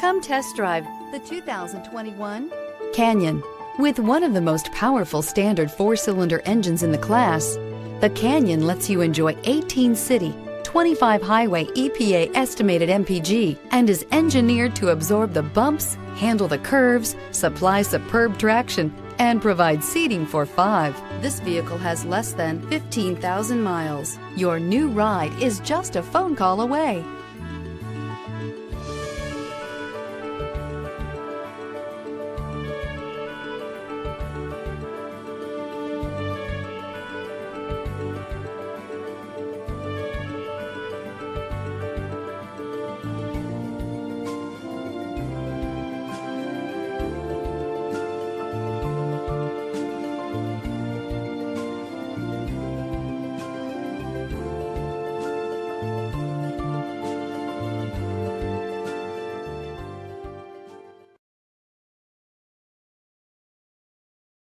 Come test drive the 2021 Canyon. With one of the most powerful standard 4-cylinder engines in the class, the Canyon lets you enjoy 18 city, 25 highway EPA estimated MPG, and is engineered to absorb the bumps, handle the curves, supply superb traction, and provide seating for 5. This vehicle has less than 15,000 miles. Your new ride is just a phone call away.